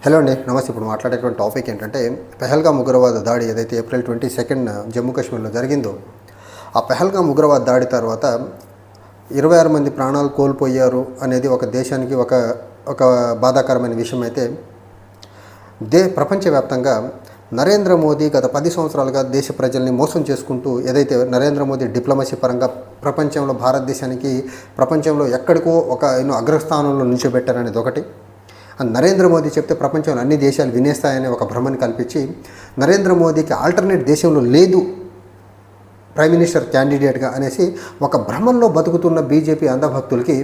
Hello అండి, నమస్తే. ఇప్పుడు మాట్లాడేటువంటి టాపిక్ ఏంటంటే పెహల్గామ్ ఉగ్రవాద దాడి ఏదైతే ఏప్రిల్ 22 జమ్మూ కాశ్మీర్లో జరిగిందో, ఆ పెహల్గామ్ ఉగ్రవాద దాడి తర్వాత 26 మంది ప్రాణాలు కోల్పోయారు అనేది ఒక దేశానికి ఒక బాధాకరమైన విషయం. అయితే ప్రపంచవ్యాప్తంగా నరేంద్ర మోదీ గత 10 సంవత్సరాలుగా దేశ ప్రజల్ని మోసం చేసుకుంటూ ఏదైతే నరేంద్ర మోదీ డిప్లొమసీ పరంగా ప్రపంచంలో భారతదేశానికి ప్రపంచంలో ఎక్కడికో అగ్రస్థానంలో నిలిచిపెట్టారనేది ఒకటి. నరేంద్ర మోదీ చెప్తే ప్రపంచంలో అన్ని దేశాలు వినేస్తాయనే ఒక భ్రమని కల్పించి నరేంద్ర మోదీకి ఆల్టర్నేట్ దేశంలో లేదు ప్రైమ్ మినిస్టర్ క్యాండిడేట్గా అనేసి ఒక భ్రమంలో బతుకుతున్న బీజేపీ అంధభక్తులకి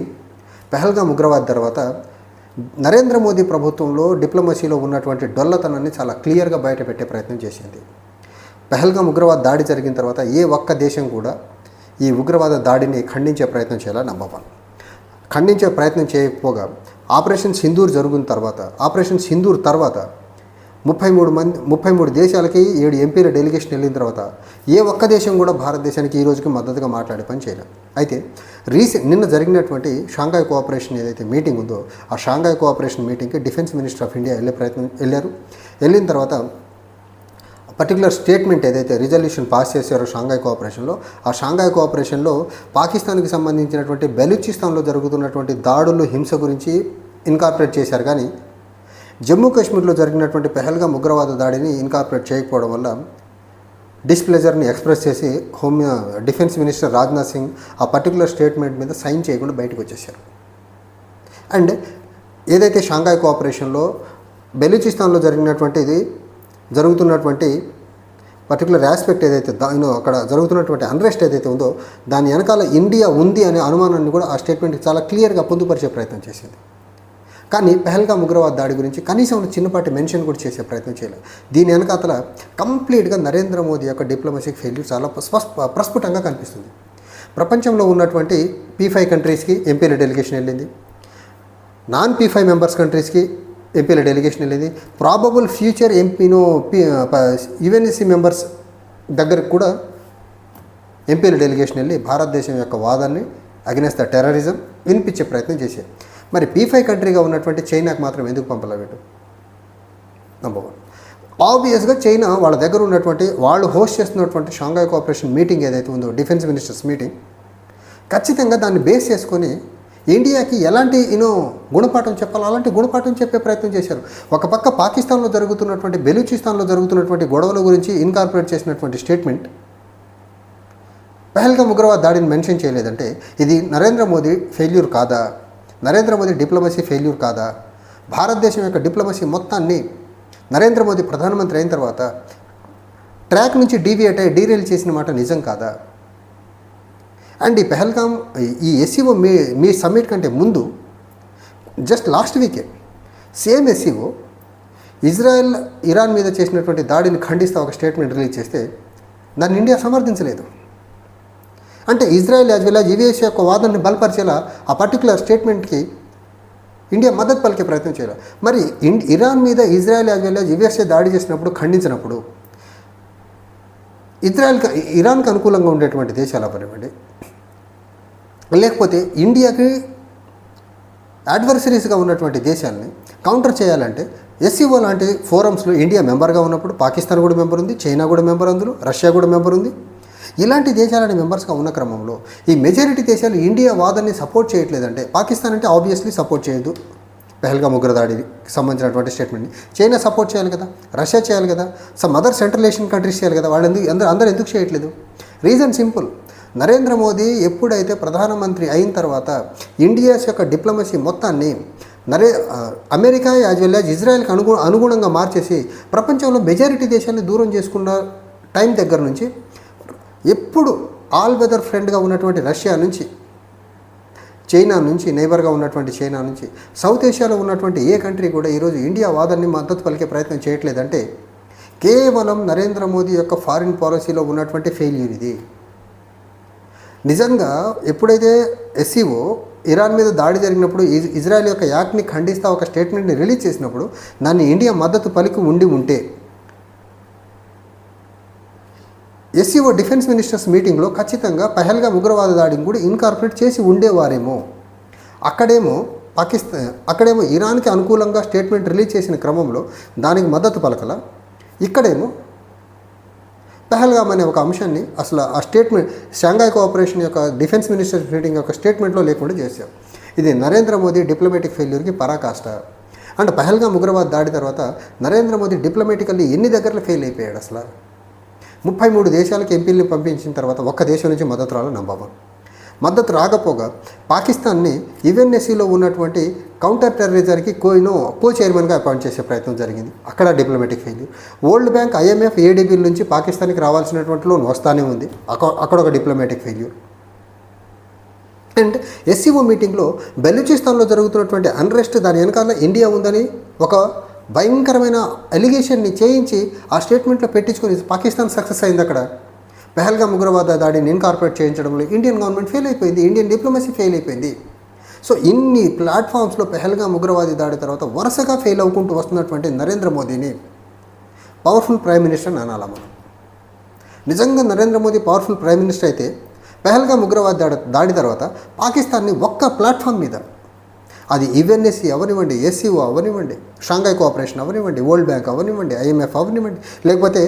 పెహల్గామ్ ఉగ్రవాద తర్వాత నరేంద్ర మోదీ ప్రభుత్వంలో డిప్లొమసీలో ఉన్నటువంటి డొల్లతనాన్ని చాలా క్లియర్గా బయట పెట్టే ప్రయత్నం చేసింది. పెహల్గామ్ ఉగ్రవాద దాడి జరిగిన తర్వాత ఏ ఒక్క దేశం కూడా ఈ ఉగ్రవాద దాడిని ఖండించే ప్రయత్నం చేయాలని నమ్మకం. ఖండించే ప్రయత్నం చేయకపోగా ఆపరేషన్ సింధూర్ జరిగిన తర్వాత ఆపరేషన్ సింధూర్ తర్వాత 33 దేశాలకి 7 ఎంపీల డెలిగేషన్ వెళ్ళిన తర్వాత ఏ ఒక్క దేశం కూడా భారతదేశానికి ఈ రోజుకి మద్దతుగా మాట్లాడే పని చేయలేదు. అయితే నిన్న జరిగినటువంటి షాంఘై కోఆపరేషన్ ఏదైతే మీటింగ్ ఉందో, ఆ షాంఘై కోఆపరేషన్ మీటింగ్కి డిఫెన్స్ మినిస్టర్ ఆఫ్ ఇండియా వెళ్ళిన తర్వాత పర్టికులర్ స్టేట్మెంట్ ఏదైతే రిజల్యూషన్ పాస్ చేశారో షాంఘై కోఆపరేషన్లో, ఆ షాంఘై కోఆపరేషన్లో పాకిస్తాన్కి సంబంధించినటువంటి బెలూచిస్తాన్లో జరుగుతున్నటువంటి దాడులు, హింస గురించి ఇన్కార్పొరేట్ చేశారు. కానీ జమ్మూ కాశ్మీర్లో జరిగినటువంటి పెహల్గామ్ ఉగ్రవాద దాడిని ఇన్కార్పొరేట్ చేయకపోవడం వల్ల డిస్ప్లెజర్ని ఎక్స్ప్రెస్ చేసి డిఫెన్స్ మినిస్టర్ రాజ్నాథ్ సింగ్ ఆ పర్టికులర్ స్టేట్మెంట్ మీద సైన్ చేయకుండా బయటకు వచ్చేసారు. అండ్ ఏదైతే షాంఘై కోఆపరేషన్లో బెలూచిస్తాన్లో జరుగుతున్నటువంటి పర్టికులర్ ఆస్పెక్ట్ ఏదైతే అక్కడ జరుగుతున్నటువంటి అన్రెస్ట్ ఏదైతే ఉందో, దాని వెనకాల ఇండియా ఉంది అనే అనుమానాన్ని కూడా ఆ స్టేట్మెంట్కి చాలా క్లియర్గా పొందుపరిచే ప్రయత్నం చేసింది. కానీ పెహల్గామ్ ఉగ్రవాద దాడి గురించి కనీసం చిన్నపాటి మెన్షన్ కూడా చేసే ప్రయత్నం చేయలేదు. దీని వెనకాతల కంప్లీట్గా నరేంద్ర మోదీ యొక్క డిప్లొమసీ ఫెయిల్యూర్ చాలా ప్రస్ఫుటంగా కనిపిస్తుంది. ప్రపంచంలో ఉన్నటువంటి P5 కంట్రీస్కి ఎంపీల డెలిగేషన్ వెళ్ళింది, నాన్ P5 మెంబర్స్ కంట్రీస్కి ఎంపీల డెలిగేషన్ వెళ్ళింది, ప్రాబబుల్ ఫ్యూచర్ యుఎన్ఎస్సీ మెంబర్స్ దగ్గరకు కూడా ఎంపీల డెలిగేషన్ వెళ్ళి భారతదేశం యొక్క వాదాన్ని అగెన్స్ట్ ద టెర్రరిజం వినిపించే ప్రయత్నం చేశారు. మరి P5 కంట్రీగా ఉన్నటువంటి చైనాకు మాత్రం ఎందుకు పంపలేదు? నంబర్ 1, ఆబ్వియస్గా చైనా వాళ్ళ దగ్గర ఉన్నటువంటి వాళ్ళు హోస్ట్ చేస్తున్నటువంటి షాంఘై కోఆపరేషన్ మీటింగ్ ఏదైతే ఉందో, డిఫెన్స్ మినిస్టర్స్ మీటింగ్, ఖచ్చితంగా దాన్ని బేస్ చేసుకొని ఇండియాకి ఎలాంటి గుణపాఠం చెప్పాలో అలాంటి గుణపాఠం చెప్పే ప్రయత్నం చేశారు. ఒక పక్క పాకిస్తాన్లో జరుగుతున్నటువంటి బెలూచిస్తాన్లో జరుగుతున్నటువంటి గొడవల గురించి ఇన్కార్పొరేట్ చేసినటువంటి స్టేట్మెంట్ పెహల్గామ్ ఉగ్రవాద దాడిని మెన్షన్ చేయలేదంటే ఇది నరేంద్ర మోదీ ఫెయిల్యూర్ కాదా? నరేంద్ర మోదీ డిప్లొమసీ ఫెయిల్యూర్ కాదా? భారతదేశం యొక్క డిప్లొమసీ మొత్తాన్ని నరేంద్ర మోదీ ప్రధానమంత్రి అయిన తర్వాత ట్రాక్ నుంచి డీరేల్ చేసిన మాట నిజం కాదా? అండ్ ఈ పెహల్గామ్ ఈ SCO మీ సమ్మిట్ కంటే ముందు జస్ట్ లాస్ట్ వీకే సేమ్ SCO ఇజ్రాయెల్ ఇరాన్ మీద చేసినటువంటి దాడిని ఖండిస్తూ ఒక స్టేట్మెంట్ రిలీజ్ చేస్తే దాన్ని ఇండియా సమర్థించలేదు. అంటే Israel as well as US యొక్క వాదనని బలపరిచేలా ఆ పర్టికులర్ స్టేట్మెంట్కి ఇండియా మద్దతు పలికే ప్రయత్నం చేయాలి. మరి ఇరాన్ మీద Israel as well as USA దాడి చేసినప్పుడు ఖండించినప్పుడు ఇరాన్కి అనుకూలంగా ఉండేటువంటి దేశాలు అవనివ్వండి, లేకపోతే ఇండియాకి అడ్వర్సరీస్గా ఉన్నటువంటి దేశాలని కౌంటర్ చేయాలంటే SCO లాంటి ఫోరమ్స్లో ఇండియా మెంబర్గా ఉన్నప్పుడు పాకిస్తాన్ కూడా మెంబర్ ఉంది, చైనా కూడా మెంబర్, అందులో రష్యా కూడా మెంబర్ ఉంది. ఇలాంటి దేశాలని మెంబర్స్గా ఉన్న క్రమంలో ఈ మెజారిటీ దేశాలు ఇండియా వాదనని సపోర్ట్ చేయట్లేదంటే, పాకిస్తాన్ అంటే ఆబ్వియస్లీ సపోర్ట్ చేయదు పెహల్గామ్ ఉగ్రదాడికి సంబంధించినటువంటి స్టేట్మెంట్ని, చైనా సపోర్ట్ చేయాలి కదా, రష్యా చేయాలి కదా, some other central Asian countries చేయాలి కదా, వాళ్ళు అందరూ ఎందుకు చేయట్లేదు? Reason simple. నరేంద్ర మోదీ ఎప్పుడైతే ప్రధానమంత్రి అయిన తర్వాత ఇండియాస్ యొక్క డిప్లొమసీ మొత్తాన్ని అమెరికా యాజ్ వెల్ యాజ్ ఇజ్రాయెల్కి అనుగుణంగా మార్చేసి ప్రపంచంలో మెజారిటీ దేశాన్ని దూరం చేసుకున్న టైం దగ్గర నుంచి ఎప్పుడు ఆల్ వెదర్ ఫ్రెండ్గా ఉన్నటువంటి రష్యా నుంచి, చైనా నుంచి, నైబర్గా ఉన్నటువంటి చైనా నుంచి, సౌత్ ఏషియాలో ఉన్నటువంటి ఏ కంట్రీ కూడా ఈరోజు ఇండియా వాదాన్ని మద్దతు పలికే ప్రయత్నం చేయట్లేదంటే కేవలం నరేంద్ర మోదీ యొక్క ఫారిన్ పాలసీలో ఉన్నటువంటి ఫెయిల్యూర్ ఇది. నిజంగా ఎప్పుడైతే SCO ఇరాన్ మీద దాడి జరిగినప్పుడు ఇజ్రాయెల్ యొక్క యాక్ట్ని ఖండిస్తూ ఒక స్టేట్మెంట్ని రిలీజ్ చేసినప్పుడు దాన్ని ఇండియా మద్దతు పలికి ఉంటే SCO డిఫెన్స్ మినిస్టర్స్ మీటింగ్లో ఖచ్చితంగా పెహల్గామ్ ఉగ్రవాద దాడిని కూడా ఇన్కార్పొరేట్ చేసి ఉండేవారేమో. అక్కడేమో అక్కడేమో ఇరాన్కి అనుకూలంగా స్టేట్మెంట్ రిలీజ్ చేసిన క్రమంలో దానికి మద్దతు పలకల, ఇక్కడేమో పెహల్గామ్ అనే ఒక అంశాన్ని అసలు ఆ స్టేట్మెంట్ షాంఘై కోఆపరేషన్ యొక్క డిఫెన్స్ మినిస్టర్ మీటింగ్ యొక్క స్టేట్మెంట్లో లేకుండా చేశారు. ఇది నరేంద్ర మోదీ డిప్లొమాటిక్ ఫెయిల్యూర్కి పరాకాష్ట. అండ్ పెహల్గామ్ ఉగ్రవాద దాడి తర్వాత నరేంద్ర మోదీ డిప్లొమాటికల్లీ ఎన్ని దగ్గరలో ఫెయిల్ అయిపోయాడు. అసలు 33 దేశాలకు ఎంపీలని పంపించిన తర్వాత ఒక్క దేశం నుంచి మద్దతు రాలో నంబర్. మద్దతు రాకపోగా పాకిస్తాన్ని యుఎన్ఎస్సిలో ఉన్నటువంటి కౌంటర్ టెర్రరిజానికి కో చైర్మన్గా అపాయింట్ చేసే ప్రయత్నం జరిగింది. అక్కడ diplomatic failure. World bank, IMF, ఏడీబీల నుంచి పాకిస్తాన్కి రావాల్సినటువంటి లోన్ వస్తానే ఉంది, అక్కడ ఒక డిప్లొమాటిక్ ఫెయిల్యూర్. అండ్ ఎస్సీఓ మీటింగ్లో బెలూచిస్తాన్లో జరుగుతున్నటువంటి అన్రెస్ట్, దాని వెనకాల ఇండియా ఉందని ఒక భయంకరమైన ఎలిగేషన్ని చేయించి ఆ స్టేట్మెంట్లో పెట్టించుకొని పాకిస్తాన్ సక్సెస్ అయింది. అక్కడ పెహల్గామ్ ఉగ్రవాద దాడిని ఇన్కార్పొరేట్ చేయించడంలో ఇండియన్ గవర్నమెంట్ ఫెయిల్ అయిపోయింది, ఇండియన్ డిప్లొమసీ ఫెయిల్ అయిపోయింది. సో ఇన్ని ప్లాట్ఫామ్స్లో పెహల్గామ్ ఉగ్రవాది దాడి తర్వాత వరుసగా ఫెయిల్ అవ్వుకుంటూ వస్తున్నటువంటి నరేంద్ర మోదీని పవర్ఫుల్ ప్రైమ్ మినిస్టర్ అని అనాలా మనం. నిజంగా Narendra Modi powerful prime minister అయితే పెహల్గామ్ ఉగ్రవాద దాడి తర్వాత పాకిస్తాన్ని ఒక్క ప్లాట్ఫామ్ మీద, అది యుఎన్ఎస్సి అవనివ్వండి, ఎస్సీఓ అవనివ్వండి, షాంఘై కోఆపరేషన్ అవనివ్వండి, వరల్డ్ బ్యాంక్ అవనివ్వండి, ఐఎంఎఫ్ అవనివ్వండి, లేకపోతే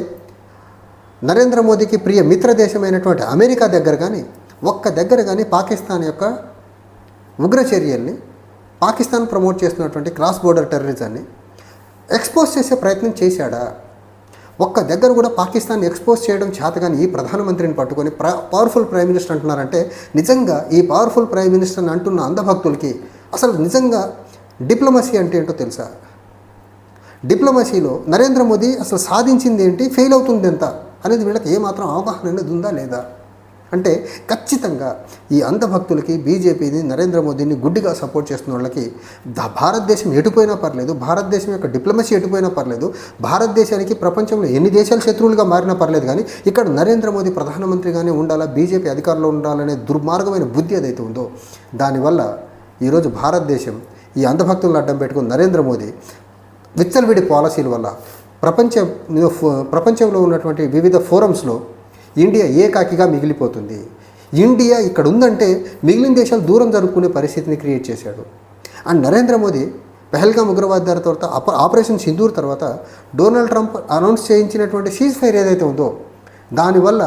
నరేంద్ర మోదీకి ప్రియ మిత్ర దేశమైనటువంటి అమెరికా దగ్గర కానీ ఒక్క దగ్గర కానీ పాకిస్తాన్ యొక్క ఉగ్ర చర్యల్ని, పాకిస్తాన్ ప్రమోట్ చేస్తున్నటువంటి క్రాస్ బోర్డర్ టెర్రరిజాన్ని ఎక్స్పోజ్ చేసే ప్రయత్నం చేశాడా? ఒక్క దగ్గర కూడా పాకిస్తాన్ ఎక్స్పోజ్ చేయడం చేతగాని ఈ ప్రధానమంత్రిని పట్టుకొని పవర్ఫుల్ ప్రైమ్ మినిస్టర్ అంటున్నారంటే నిజంగా ఈ పవర్ఫుల్ ప్రైమ్ మినిస్టర్ని అంటున్న అంధభక్తులకి అసలు నిజంగా డిప్లొమసీ అంటే ఏంటో తెలుసా? డిప్లొమసీలో నరేంద్ర మోదీ అసలు సాధించింది ఏంటి, ఫెయిల్ అవుతుంది ఎంత అనేది వీళ్ళకి ఏమాత్రం అవగాహన అనేది ఉందా లేదా? అంటే ఖచ్చితంగా ఈ అంధభక్తులకి, బీజేపీని, నరేంద్ర మోదీని గుడ్డిగా సపోర్ట్ చేస్తున్న వాళ్ళకి భారతదేశం ఎటుపోయినా పర్లేదు, భారతదేశం యొక్క డిప్లొమసీ ఎటుపోయినా పర్లేదు, భారతదేశానికి ప్రపంచంలో ఎన్ని దేశాలు శత్రువులుగా మారినా పర్లేదు, కానీ ఇక్కడ నరేంద్ర మోదీ ప్రధానమంత్రిగానే ఉండాలా, బీజేపీ అధికారంలో ఉండాలనే దుర్మార్గమైన బుద్ధి ఏదైతే ఉందో దానివల్ల ఈరోజు భారతదేశం ఈ అంధభక్తులను అడ్డం పెట్టుకుని నరేంద్ర మోదీ విచ్చలవిడి పాలసీల వల్ల ప్రపంచంలో ఉన్నటువంటి వివిధ ఫోరమ్స్లో ఇండియా ఏకాకిగా మిగిలిపోతుంది. ఇండియా ఇక్కడ ఉందంటే మిగిలిన దేశాలు దూరం జరుపుకునే పరిస్థితిని క్రియేట్ చేశాడు. అండ్ నరేంద్ర మోదీ పెహల్గామ్ ఉగ్రవాద దాడి తర్వాత ఆపరేషన్ సింధూర్ తర్వాత డొనాల్డ్ ట్రంప్ అనౌన్స్ చేయించినటువంటి సీజ్ ఫైర్ ఏదైతే ఉందో దానివల్ల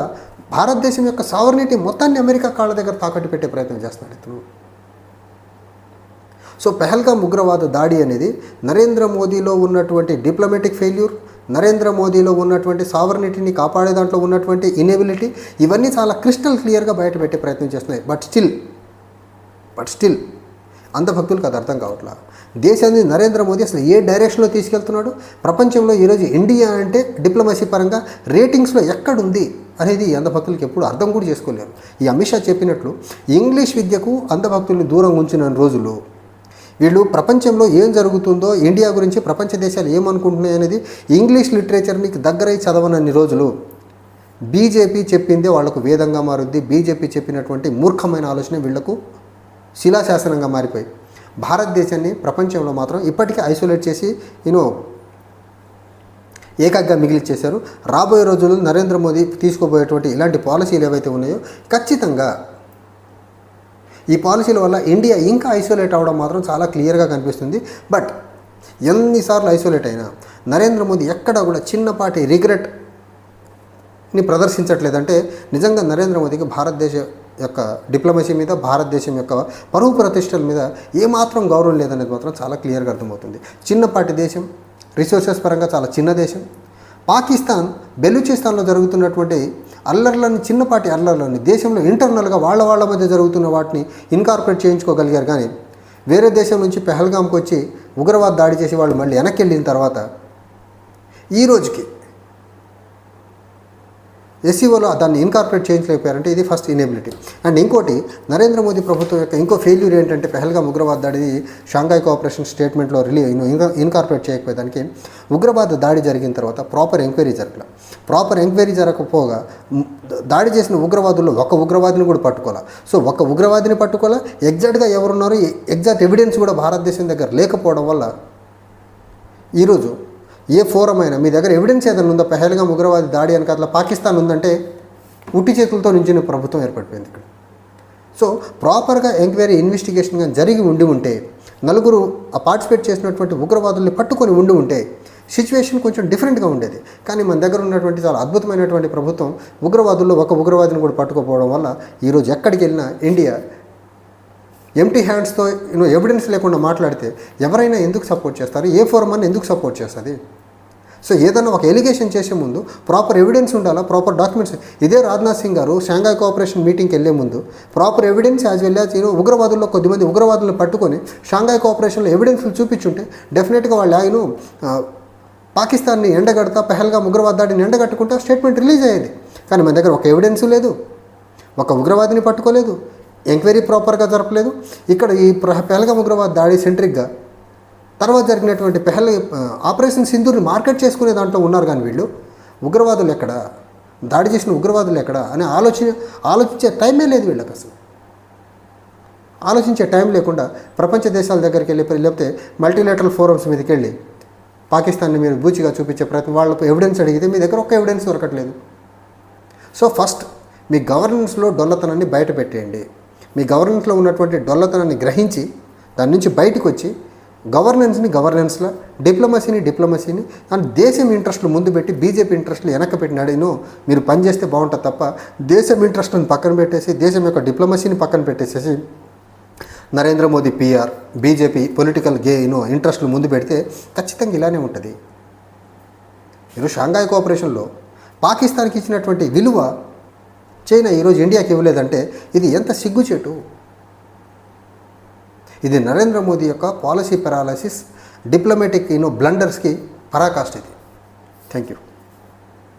భారతదేశం యొక్క సావర్నిటీ మొత్తాన్ని అమెరికా కాళ్ళ దగ్గర తాకట్టు పెట్టే ప్రయత్నం చేస్తున్నాడు ఇతను. సో పెహల్గామ్ ఉగ్రవాద దాడి అనేది నరేంద్ర మోదీలో ఉన్నటువంటి డిప్లొమాటిక్ ఫెయిల్యూర్, నరేంద్ర మోదీలో ఉన్నటువంటి సావర్నిటీని కాపాడే దాంట్లో ఉన్నటువంటి ఇనేబిలిటీ, ఇవన్నీ చాలా క్రిస్టల్ క్లియర్గా బయట పెట్టే ప్రయత్నం చేస్తున్నాయి. బట్ స్టిల్ అంధభక్తులకు అది అర్థం కావట్లా. దేశాన్ని నరేంద్ర మోదీ అసలు ఏ డైరెక్షన్లో తీసుకెళ్తున్నాడు, ప్రపంచంలో ఈరోజు ఇండియా అంటే డిప్లొమసీ పరంగా రేటింగ్స్లో ఎక్కడుంది అనేది అంధభక్తులకి ఎప్పుడు అర్థం కూడా చేసుకోలేరు. ఈ అమిత్ షా చెప్పినట్లు ఇంగ్లీష్ విద్యకు అంధభక్తుల్ని దూరం ఉంచిన రోజులు, వీళ్ళు ప్రపంచంలో ఏం జరుగుతుందో, ఇండియా గురించి ప్రపంచ దేశాలు ఏమనుకుంటున్నాయి అనేది ఇంగ్లీష్ లిటరేచర్ని దగ్గరై చదవనన్ని రోజులు బీజేపీ చెప్పిందే వాళ్లకు వేదంగా మారుద్ది. బీజేపీ చెప్పినటువంటి మూర్ఖమైన ఆలోచన వీళ్లకు శిలాశాసనంగా మారిపోయి భారతదేశాన్ని ప్రపంచంలో మాత్రం ఇప్పటికీ ఐసోలేట్ చేసి ఏకాగ్గా మిగిలిచ్చేశారు. రాబోయే రోజుల్లో నరేంద్ర మోదీ తీసుకోబోయేటువంటి ఇలాంటి పాలసీలు ఏవైతే ఉన్నాయో ఖచ్చితంగా ఈ పాలసీల వల్ల ఇండియా ఇంకా ఐసోలేట్ అవ్వడం మాత్రం చాలా క్లియర్గా కనిపిస్తుంది. బట్ ఎన్నిసార్లు ఐసోలేట్ అయినా నరేంద్ర మోదీ ఎక్కడా కూడా చిన్నపాటి రిగ్రెట్ని ప్రదర్శించట్లేదంటే నిజంగా నరేంద్ర మోదీకి భారతదేశ యొక్క డిప్లొమసీ మీద, భారతదేశం యొక్క పరువు ప్రతిష్టల మీద ఏమాత్రం గౌరవం లేదనేది మాత్రం చాలా క్లియర్గా అర్థమవుతుంది. చిన్నపాటి దేశం, రిసోర్సెస్ పరంగా చాలా చిన్న దేశం. పాకిస్తాన్ బెలూచిస్తాన్లో జరుగుతున్నటువంటి చిన్నపాటి అల్లర్లని దేశంలో ఇంటర్నల్గా వాళ్ళ మధ్య జరుగుతున్న వాటిని ఇన్కార్పొరేట్ చేయించుకోగలిగారు. కానీ వేరే దేశం నుంచి పెహల్గామ్కి వచ్చి ఉగ్రవాద దాడి చేసి వాళ్ళు మళ్ళీ వెనక్కి వెళ్ళిన తర్వాత ఈ రోజుకి ఎస్సీఓలో దాన్ని ఇన్కార్పొరేట్ చేయించలేకపోయారంటే ఇది ఫస్ట్ ఇనేబిలిటీ. అండ్ ఇంకోటి నరేంద్ర మోదీ ప్రభుత్వం యొక్క ఇంకో ఫెయిల్యూర్ ఏంటంటే పెహల్గామ్ ఉగ్రవాద దాడి షాంఘై కోఆపరేషన్ స్టేట్మెంట్లో ఇన్కార్పొరేట్ చేయకపోయేదానికి ఉగ్రవాద దాడి జరిగిన తర్వాత ప్రాపర్ ఎంక్వైరీ జరగకపోగా దాడి చేసిన ఉగ్రవాదుల్లో ఒక ఉగ్రవాదిని కూడా పట్టుకోవాలి. సో ఒక ఉగ్రవాదిని పట్టుకోవాలి, ఎగ్జాక్ట్గా ఎవరున్నారో ఎగ్జాక్ట్ ఎవిడెన్స్ కూడా భారతదేశం దగ్గర లేకపోవడం వల్ల ఈరోజు ఏ ఫోరం అయినా మీ దగ్గర ఎవిడెన్స్ ఏదైనా ఉందో పెహల్గామ్ ఉగ్రవాది దాడి అని అట్లా పాకిస్తాన్ ఉందంటే ఉట్టి చేతులతో నుంచి ప్రభుత్వం ఏర్పడిపోయింది ఇక్కడ. సో ప్రాపర్గా ఎంక్వైరీ ఇన్వెస్టిగేషన్ కానీ జరిగి ఉంటే నలుగురు ఆ పార్టిసిపేట్ చేసినటువంటి ఉగ్రవాదుల్ని పట్టుకొని ఉంటే సిచ్యువేషన్ కొంచెం డిఫరెంట్గా ఉండేది. కానీ మన దగ్గర ఉన్నటువంటి చాలా అద్భుతమైనటువంటి ప్రభుత్వం ఉగ్రవాదుల్లో ఒక ఉగ్రవాదిని కూడా పట్టుకోపోవడం వల్ల ఈరోజు ఎక్కడికి వెళ్ళినా ఇండియా ఎంటీ హ్యాండ్స్తో ఎవిడెన్స్ లేకుండా మాట్లాడితే ఎవరైనా ఎందుకు సపోర్ట్ చేస్తారు? ఏ ఫోరం అని ఎందుకు సపోర్ట్ చేస్తుంది? సో ఏదైనా ఒక ఎలిగేషన్ చేసే ముందు ప్రాపర్ ఎవిడెన్స్ ఉండాలా, ప్రాపర్ డాక్యుమెంట్స్. ఇదే రాజ్నాథ్ సింగ్ గారు షాంఘాయ్ కోఆపరేషన్ మీటింగ్కి వెళ్ళే ముందు proper evidence as well as ఉగ్రవాదుల్లో కొద్దిమంది ఉగ్రవాదులను పట్టుకొని షాంఘాయ్ కోఆపరేషన్లో ఎవిడెన్స్లు చూపించుంటే డెఫినెట్గా వాళ్ళు ఆయన పాకిస్తాన్ని ఎండగడతా పెహల్గాం ఉగ్రవాద దాడిని ఎండగట్టుకుంటా స్టేట్మెంట్ రిలీజ్ అయ్యేది. కానీ మన దగ్గర ఒక ఎవిడెన్స్ లేదు, ఒక ఉగ్రవాదిని పట్టుకోలేదు, ఎంక్వైరీ ప్రాపర్గా జరపలేదు. ఇక్కడ ఈ పెహల్గాం ఉగ్రవాద దాడి సెంట్రిక్గా తర్వాత జరిగినటువంటి ఆపరేషన్ సింధూర్ని మార్కెట్ చేసుకునే దాంట్లో ఉన్నారు. కానీ వీళ్ళు ఉగ్రవాదులు ఎక్కడ, దాడి చేసిన ఉగ్రవాదులు ఎక్కడ అని ఆలోచించే టైమే లేదు వీళ్ళకి. అసలు ఆలోచించే టైం లేకుండా ప్రపంచ దేశాల దగ్గరికి వెళ్ళి లేకపోతే మల్టీలేటరల్ ఫోరమ్స్ మీదకి వెళ్ళి పాకిస్తాన్ని మీరు బూచిగా చూపించే ప్రయత్నం, వాళ్ళకు ఎవిడెన్స్ అడిగితే మీ దగ్గర ఒక్క ఎవిడెన్స్ దొరకట్లేదు. సో ఫస్ట్ మీ గవర్నెన్స్లో డొల్లతనాన్ని బయట పెట్టేయండి. మీ గవర్నెన్స్లో ఉన్నటువంటి డొల్లతనాన్ని గ్రహించి దాని నుంచి బయటకు వచ్చి గవర్నెన్స్లా డిప్లొమసీని అండ్ దేశం ఇంట్రెస్ట్లు ముందు పెట్టి బీజేపీ ఇంట్రెస్ట్లు వెనక్కి పెట్టినాడేనో మీరు పనిచేస్తే బాగుంటుంది తప్ప దేశం ఇంట్రెస్ట్ని పక్కన పెట్టేసి దేశం యొక్క డిప్లొమసీని పక్కన పెట్టేసేసి Narendra Modi PR BJP political ఇంట్రెస్ట్లు ముందు పెడితే ఖచ్చితంగా ఇలానే ఉంటుంది. ఈరోజు షాంఘాయ్ కోఆపరేషన్లో పాకిస్తాన్కి ఇచ్చినటువంటి విలువ చైనా ఈరోజు ఇండియాకి ఇవ్వలేదంటే ఇది ఎంత సిగ్గుచేటు. ఇది నరేంద్ర మోదీ యొక్క పాలసీ పెరాలసిస్, డిప్లొమాటిక్ బ్లండర్స్కి పరాకాష్ట ఇది. Thank you.